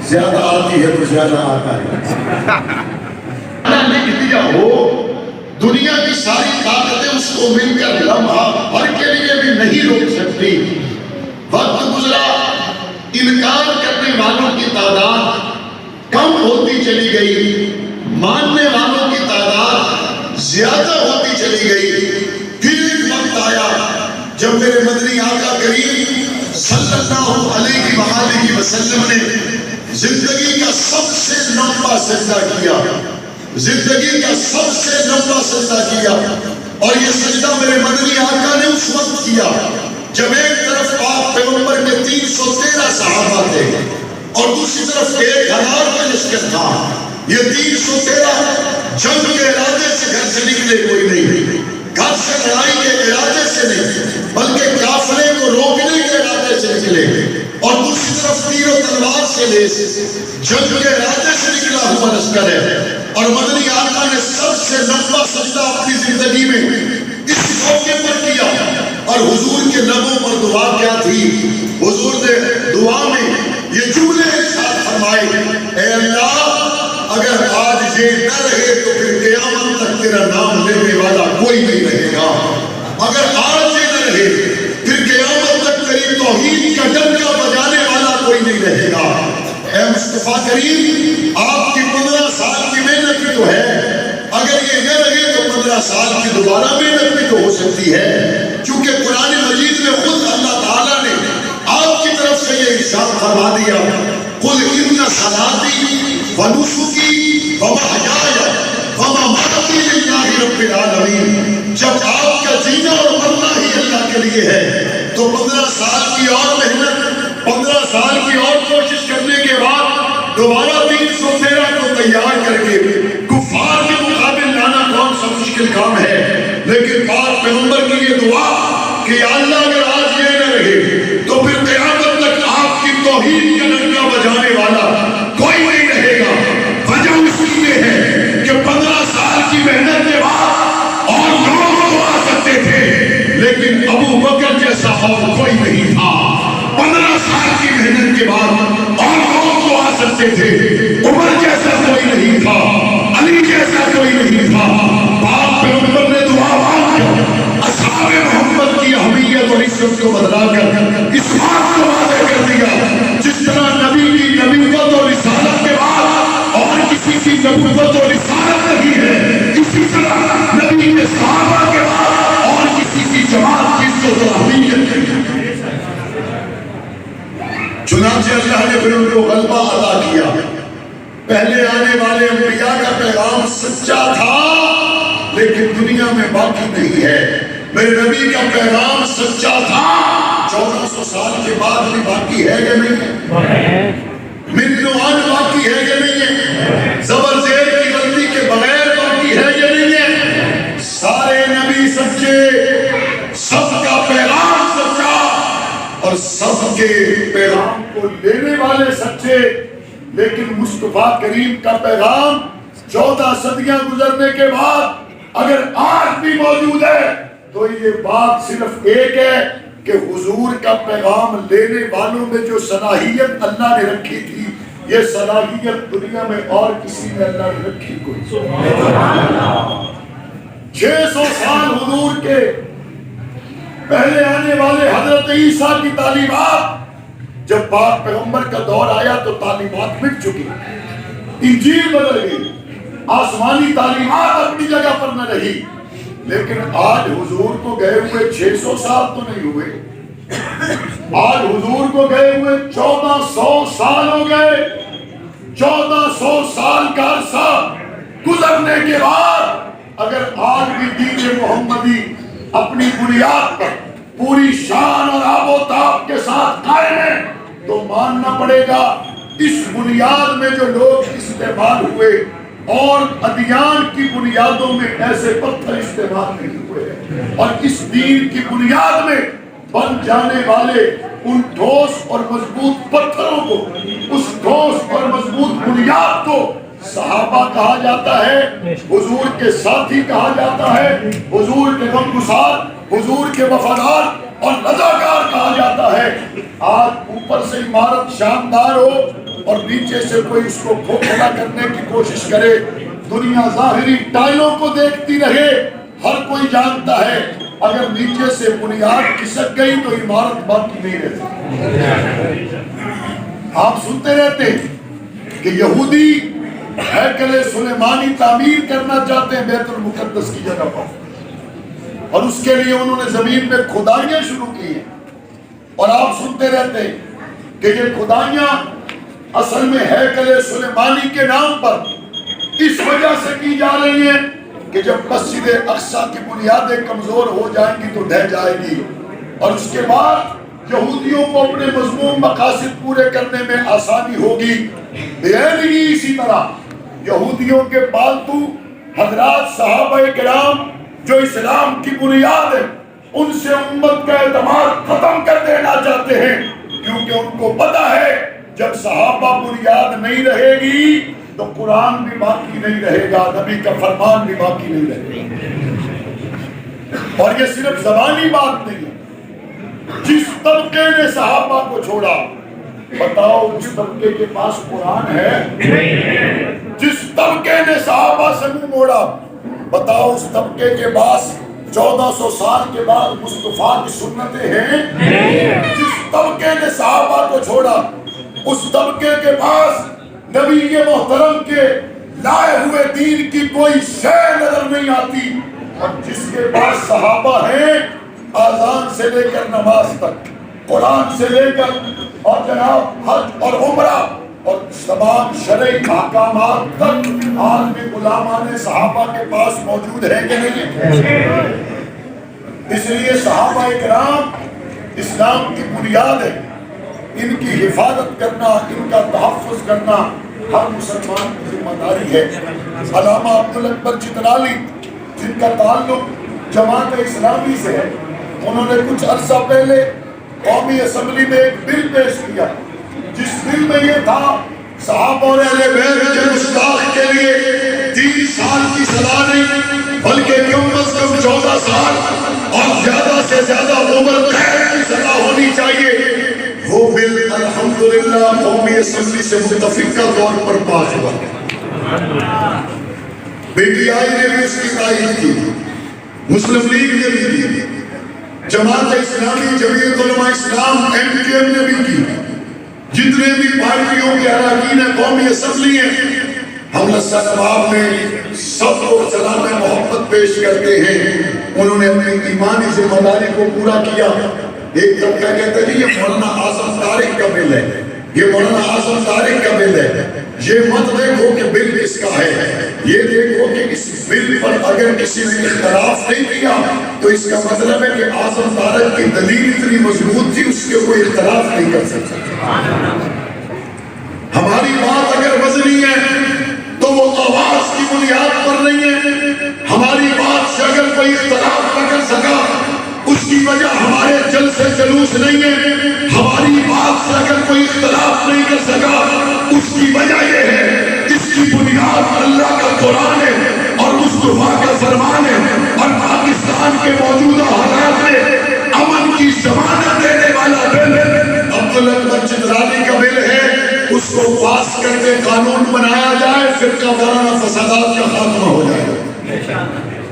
زیادہ آتی ہے تو زیادہ آتا ہے. لکھ دیا ہو دنیا کی ساری طاقتیں اس کو مل کر لمحہ بھر کے لیے بھی نہیں روک سکتی. وقت گزرا، انکار کرنے والوں کی تعداد کم ہوتی چلی گئی، ماننے والوں کی تعداد زیادہ ہوتی چلی گئی. پھر ایک وقت آیا جب میرے مدنی آقا کریم صلی اللہ علیہ وآلہ وسلم نے زندگی کا سب سے لمبا سجدہ کیا، زندگی کا سب سے لمبا سجدہ کیا. اور یہ سجدہ میرے مدنی آقا نے اس وقت کیا جب ایک طرف پاک پیغمبر کے 313 صحابہ تھے اور دوسری طرف 1000 کا لشکر تھا. یہ 313 جنگ کے ارادے سے گھر سے نکلے کوئی نہیں، گھر سے لڑائی کے ارادے سے نہیں، بلکہ قافلے کو روکنے کے ارادے سے نکلے. اور دوسری طرف تیر و تلوار سے لیس جنگ کے ارادے سے نکلا ہوا لشکر ہے. اور مدنی آقا نے سب سے لمبا سجدہ اپنی زندگی میں اس موقع پر کیا. اور حضور کے لبوں پر دعا کیا تھی؟ حضور نے دعا میں یہ جملے ارشاد فرمائے، اے اللہ اگر آج یہ نہ رہے تو پھر قیامت تک تیرا نام لینے والا کوئی نہیں رہے گا. اگر آج یہ نہ رہے پھر قیامت تک تیری توحید کا ڈنکا بجانے والا کوئی نہیں رہے گا. اے مصطفیٰ کریم، آپ کی 15 سال کی محنت بھی تو ہے، اگر یہ نہ رہے تو 15 سال کی دوبارہ محنت بھی تو ہو سکتی ہے. کیونکہ قرآن مجید میں خود اللہ تعالیٰ نے آپ کی طرف سے یہ ارشاد فرما دیا، قُلْ إِنَّ صَلَاتِي وَنُسُكِي وَمَحْيَايَ وَمَمَاتِي لِلَّهِ رَبِّ الْعَالَمِينَ. جب آپ کا جینا اور مرنا ہی اللہ کے لیے ہے تو 15 سال کی اور محنت، 15 سال کی اور کوشش کرنے کے بعد دوبارہ 313 کو تیار کر کے کفار کے مقابل لانا کون سا مشکل کام ہے. لیکن پاک پیغمبر کی یہ دعا کہ یا اللہ اگر آج یہ نہ رہے تو پھر قیامت تک آپ کی توحید کا ڈنکا بجانے والا کوئی نہیں رہے گا. وجہ اس لیے ہے کہ 15 سال کی محنت کے بعد اور لوگ تو آ سکتے تھے لیکن ابو بکر جیسا اور کوئی نہیں تھا. 15 سال کی محنت کے بعد اور لوگ تو آ سکتے تھے، عمر جیسا کوئی نہیں تھا، علی جیسا کوئی نہیں تھا. پاک پیغمبر نے دعا مانگ کر اصحاب محمد کی اہمیت اور عزت کو بدلا کر اس بات کو واضح کر دیا، جس طرح نبی کی نبوت اور رسالت کے بعد اور کسی کی نبوت اور رسالت نہیں ہے، اسی طرح نبی کے صحابہ کے بعد اور کسی کی جماعت کی عزت و اہمیت نہیں ہے. چنانچہ اللہ نے پھر ان کو غلبہ عطا کیا. پہلے آنے والے انبیاء کا پیغام سچا تھا لیکن دنیا میں باقی نہیں ہے. میرے نبی کا پیغام سچا تھا، 1400 سال کے بعد بھی باقی ہے کہ نہیں ہے؟ من نوعان باقی ہے کہ نہیں ہے؟ زبر زیر کی غلطی کے بغیر باقی ہے کہ نہیں ہے؟ سارے نبی سچے، سب کا پیغام سچا اور سب کے پیغام کو لینے والے سچے. لیکن مصطفیٰ کریم کا پیغام 14 صدیاں گزرنے کے بعد اگر آج بھی موجود ہے تو یہ بات صرف ایک ہے کہ حضور کا پیغام لینے والوں میں جو صلاحیت اللہ نے رکھی تھی، یہ صلاحیت دنیا میں اور کسی نے اللہ نے رکھی کوئی. 600 سال حضور کے پہلے آنے والے حضرت عیسیٰ کی تعلیمات، جب پاک پیغمبر کا دور آیا تو تعلیمات مٹ چکی، انجیل بدل گئی، آسمانی تعلیمات اپنی جگہ پر نہ رہی. لیکن آج حضور کو گئے ہوئے 600 سال تو نہیں ہوئے، آج حضور کو گئے ہوئے 1400 سال ہو گئے. 1400 سال کا عرصہ گزرنے کے بعد اگر آج بھی دین محمدی اپنی بنیاد پر پوری شان اور آب و تاب کے ساتھ قائم ہے تو ماننا پڑے گا اس بنیاد میں جو لوگ استعمال ہوئے اور ادیان کی بنیادوں میں ایسے پتھر استعمال نہیں ہوئے ہیں. اور اس دین کی بنیاد میں بن جانے والے ان ٹھوس اور مضبوط پتھروں کو، اس ٹھوس اور مضبوط بنیاد کو صحابہ کہا جاتا ہے، حضور کے ساتھی کہا جاتا ہے، حضور کے غمگسار، حضور کے وفادار، اور رضاکار کہا جاتا ہے۔ آج اوپر سے عمارت شاندار ہو اور نیچے سے کوئی اس کو کھوکھلا کرنے کی کوشش کرے، دنیا ظاہری ٹائلوں کو دیکھتی رہے، ہر کوئی جانتا ہے اگر نیچے سے بنیاد کھسک گئی تو عمارت باقی نہیں رہتی۔ آپ سنتے رہتے ہیں کہ یہودی ہیکل سلیمانی تعمیر کرنا چاہتے ہیں بیت المقدس کی جگہ پر، اور اس کے لیے انہوں نے زمین میں کھدائیاں شروع کی ہیں، اور آپ سنتے رہتے ہیں کہ یہ کھدائیاں اصل میں ہیکل سلیمانی کے نام پر اس وجہ سے کی جا رہی ہیں کہ جب مسجد اقصی کی بنیادیں کمزور ہو جائیں گی تو ڈھہ جائے گی، اور اس کے بعد یہودیوں کو اپنے مذموم مقاصد پورے کرنے میں آسانی ہوگی۔ بہرحال اسی طرح یہودیوں کے پالتو حضرات صحابہ کرام جو اسلام کی بنیاد ہے، ان سے امت کا اعتماد ختم کر دینا چاہتے ہیں، کیونکہ ان کو پتا ہے جب صحابہ بنیاد نہیں رہے گی تو قرآن بھی باقی نہیں رہے گا، نبی کا فرمان بھی باقی نہیں رہے گا۔ اور یہ صرف زبانی بات نہیں ہے، جس طبقے نے صحابہ کو چھوڑا، بتاؤ اس طبقے کے پاس قرآن ہے؟ جس طبقے نے صحابہ سے منہ موڑا، بتاؤ اس طبقے کے پاس 1400 سال کے بعد مصطفیٰ کی سنتیں ہیں؟ جس طبقے نے صحابہ کو چھوڑا، اس طبقے کے پاس نبی محترم کے لائے ہوئے دین کی کوئی شے نظر نہیں آتی، اور جس کے پاس صحابہ ہیں آذان سے لے کر نماز تک، قرآن سے لے کر اور جناب حج اور عمرہ اور تمام شرعی احکامات تک عالمی علماء صحابہ کے پاس موجود ہے کہ نہیں ہے؟ اس لیے صحابہ کرام اسلام کی بنیاد ہے، ان کی حفاظت کرنا، ان کا تحفظ کرنا ہر مسلمان کی ذمہ داری ہے۔ علامہ عبدالاکبر چترالی جن کا تعلق جماعت اسلامی سے ہے، انہوں نے کچھ عرصہ پہلے قومی اسمبلی میں ایک بل پیش کیا، جس بل میں یہ تھا صحابہ اور اہل بیت کے گستاخ کے لیے 30 سال کی سزا نہیں بلکہ کم از کم 14 سال اور زیادہ سے زیادہ عمر قید کی سزا ہونی چاہیے۔ وہ بل الحمدللہ قومی اسمبلی سے متفقہ طور پر پاس ہوا، BTI نے بھی اس کی تائید کی، مسلم لیگ نے بھی کی، جماعت اسلامی، جمعیت علماء اسلام MKM نے بھی کی، جتنے بھی پارٹیوں کے اراکین قومی اسمبلی ہیں، ہم نواب میں سب کو سلام محبت پیش کرتے ہیں۔ انہوں نے اپنی ایمانی ذمہ داری کو پورا کیا۔ ایک طبقہ کہتا ہے یہ مولانا اعظم طارق کا بل ہے، یہ مولانا اعظم طارق کا بل ہے۔ یہ مت دیکھو کہ بل کس کا ہے، یہ دیکھو کہ اس بل پر اگر کسی نے اختلاف نہیں کیا تو اس کا مطلب ہے کہ اعظم طارق کی دلیل اتنی مضبوط تھی اس کے کوئی اختلاف نہیں کر سکتا۔ ہماری بات اگر وزنی ہے تو وہ آواز کی بنیاد پر نہیں ہے، ہماری بات سے اگر کوئی اختلاف نہ کر سکا اس کی وجہ ہمارے جلسے جلوس نہیں ہے، ہماری بات سے اگر کوئی اختلاف نہیں کر سکا اس کی وجہ یہ ہے اس کی بنیاد اللہ کا قرآن ہے اور مصطفیٰ کا فرمان ہے، اور پاکستان کے موجودہ حالات میں امن کی ضمانت دینے والا بل عبدالاکبر چترالی کا بل ہے۔ اس کو پاس کر کے قانون بنایا جائے، فرقہ وارانہ فسادات کا خاتمہ ہو جائے۔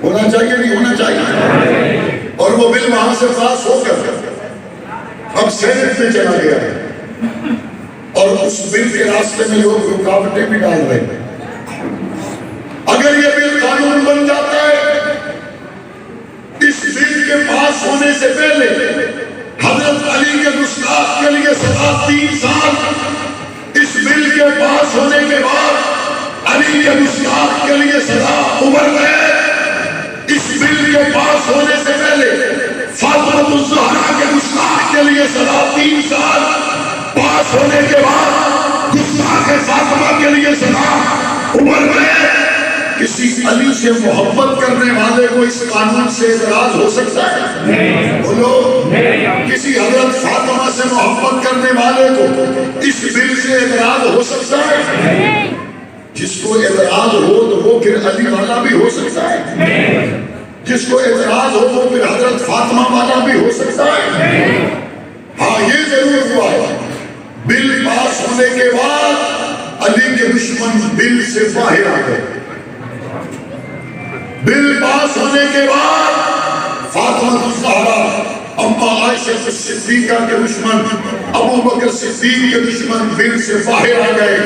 ہونا چاہیے نہیں ہونا چاہیے؟ اور وہ بل وہاں سے پاس ہو کر اب سینٹ میں چلا گیا ہے، اور اس بل کے راستے میں لوگ رکاوٹیں بھی ڈال رہے ہیں۔ اگر یہ بل قانون بن جاتا ہے، اس بل کے پاس ہونے سے پہلے حضرت علی کے گستاخ کے لیے سزا 3 سال، اس بل کے پاس ہونے کے بعد علی کے گستاخ کے لیے سزا عمر قید، اس بل کے پاس ہونے سے پہلے فاطمہ الزہرا کے گستاخ کے لیے سزا 3 سال، پاس ہونے کے بعد گستاخ فاطمہ کے لیے سزا عمر قید۔ کسی علی سے محبت کرنے والے کو اس قانون سے اعتراض ہو سکتا ہے؟ بولو، کسی حضرت فاطمہ سے محبت کرنے والے کو اس بل سے اعتراض ہو سکتا ہے؟ جس کو اعتراض ہو تو وہ پھر علی والا بھی ہو سکتا ہے۔ جس کو اعتراض ہو وہ پھر حضرت فاطمہ والا بھی ہو سکتا ہے؟ ہاں یہ ضرور ہوا ہے، بل پاس ہونے کے بعد علی کے دشمن بل سے باہر آ گئے۔ بل پاس ہونے کے بعد فاطمہ الزہرا اما عائشہ صدیقہ کے دشمن ابو بکر صدیق کے دشمن بل سے باہر آ گئے۔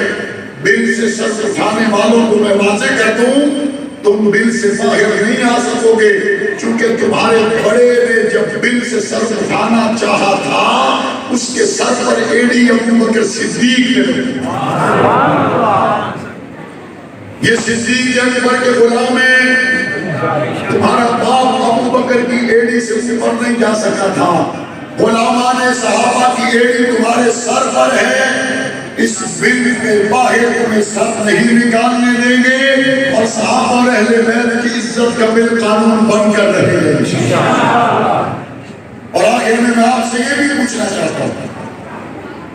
بل سے سر اٹھانے والوں کو میں واضح کر دوں، تم بل سے باہر نہیں آ سکو گے، چونکہ تمہارے بڑے نے جب بل سے سر اٹھانا چاہا تھا اس کے سر پر ایڑی ابو بکر صدیق نے۔ یہ صدیق اکبر کے غلام ہیں، تمہارا باپ ابو بکر کی ایڑی سے اوپر نہیں جا سکا تھا، غلامان صحابہ کی ایڑی تمہارے سر پر ہے، اس بل کے باہر تمہیں سر نہیں نکالنے دیں گے، اور صحابہ اور اہل بیت کی عزت کا بل قانون بن کر رہے گا۔ اور آخر میں آپ سے یہ بھی پوچھنا چاہتا ہوں،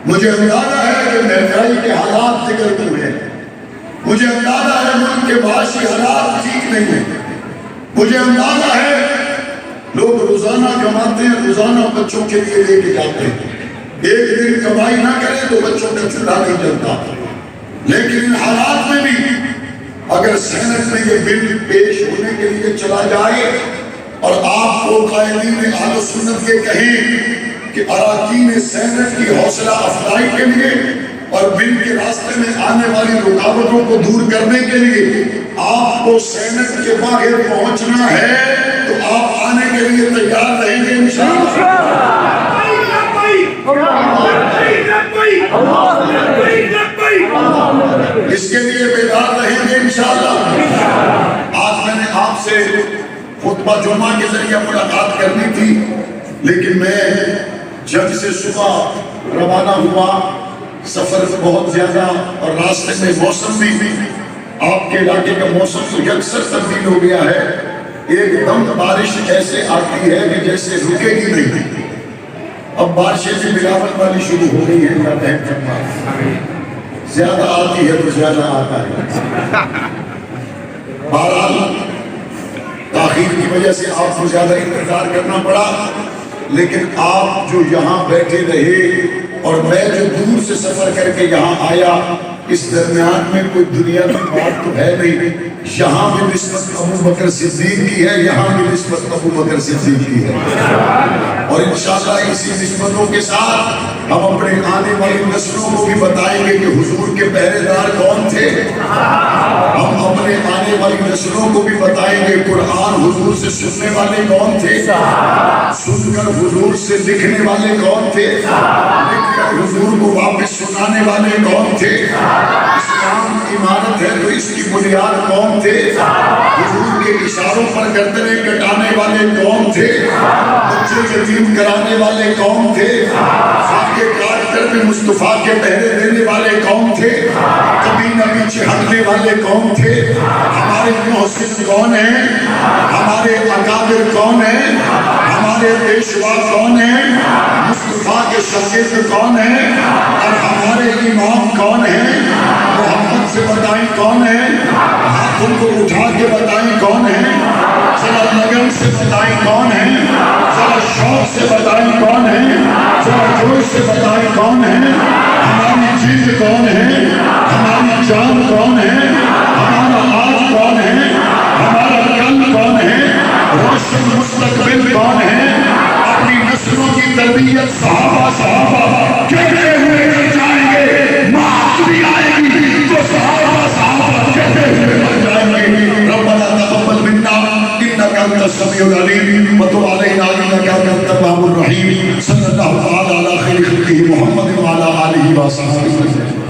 مجھے اندازہ ہے کہ مہنگائی کے حالات ذکر کیوں ہیں، مجھے اندازہ ہے ملک کے معاشی حالات ٹھیک نہیں ہیں، مجھے اندازہ ہے لوگ روزانہ کماتے ہیں، روزانہ بچوں کے لیے لے کے جاتے ہیں، ایک دن کمائی نہ کرے تو بچوں کا چولہا نہیں جلتا، لیکن ان حالات میں بھی اگر سینٹ میں یہ بل پیش ہونے کے لیے چلا جائے اور آپ کو قائدین اہل سنت یہ کہیں کہ اراکین سینٹ کی حوصلہ افزائی کے لیے اور بل کے راستے میں آنے والی رکاوٹوں کو دور کرنے کے لیے آپ کو سینٹ کے باہر پہنچنا ہے تو آپ آنے کے لیے تیار رہیں گے انشاءاللہ۔ اس کے لیے بیدار رہیں گے انشاءاللہ۔ آج میں نے آپ سے خطبہ جمعہ کے ذریعے ملاقات کرنی تھی، لیکن میں جب سے صبح روانہ ہوا، سفر بہت زیادہ اور راستے میں موسم بھی آپ کے علاقے کا موسم تو یکسر تبدیل ہو گیا ہے، ایک دم بارش ایسے آتی ہے کہ جیسے رکے گی نہیں، اب بارشیں بھی ملاوٹ والی شروع ہو گئی ہیں، اللہ رحم فرمائے، زیادہ آتی ہے تو زیادہ آتا ہے۔ بہرحال تاخیر کی وجہ سے آپ کو زیادہ انتظار کرنا پڑا، لیکن آپ جو یہاں بیٹھے رہے اور میں جو دور سے سفر کر کے یہاں آیا، اس درمیان میں کوئی دنیا کی بات تو ہے نہیں، یہاں بھی نسبت ابو بکر صدیق کی ہے، یہاں بھی نسبت ابو بکر صدیق کی ہے، اور انشاءاللہ اسی نسبتوں کے ساتھ ہم اپنے آنے والی نسلوں کو بھی بتائیں گے کہ حضور کے پہرے دار کون تھے، ہم اپنے آنے والی نسلوں کو بھی بتائیں گے قرآن حضور سے سننے والے کون تھے، سن کر حضور سے لکھنے والے کون تھے، لکھ کر حضور کو واپس سنانے والے کون تھے، اسلام کی عمارت ہے تو اس کی بنیاد کون تھے، حضور کے اشاروں پر گردنیں کٹانے والے کون تھے، بچے یتیم کرانے والے کون تھے، خاکے کاٹ کر بھی مصطفیٰ کے پہرے دینے والے کون تھے، کبھی نہ پیچھے ہٹنے والے کون تھے، ہمارے محسن کون ہیں، ہمارے اکابر کون ہیں، ہمارے پیشوا کون ہیں، مصطفیٰ کے شاگرد کون ہیں، اور ہمارے امام کون ہیں، محمد سے بتائیں کون ہیں، ہاتھوں کو اٹھا کے بتائیں کون ہیں، ذرا لگن سے بتائیں کون ہیں، ذرا شوق سے بتائیں کون ہیں، ذرا جوش سے بتائیں کون ہیں، ہماری چیز کون ہے، ہماری جان کون ہے، ہمارا آج کون ہے، ہمارا کل کون ہے، روشن مستقبل کون ہے، اپنی نسلوں کی تربیت صحابہ کہتے ہوئے کر جائیں گے، موت بھی آئے گی تو صحابہ کہتے ہوئے کر جائیں گے۔ ربنا تقبل منا انك انت السميع العليم وتب علينا انك انت التواب الرحيم صلى الله تعالى على خير خلقه محمد وعلى اله وصحبه وسلم۔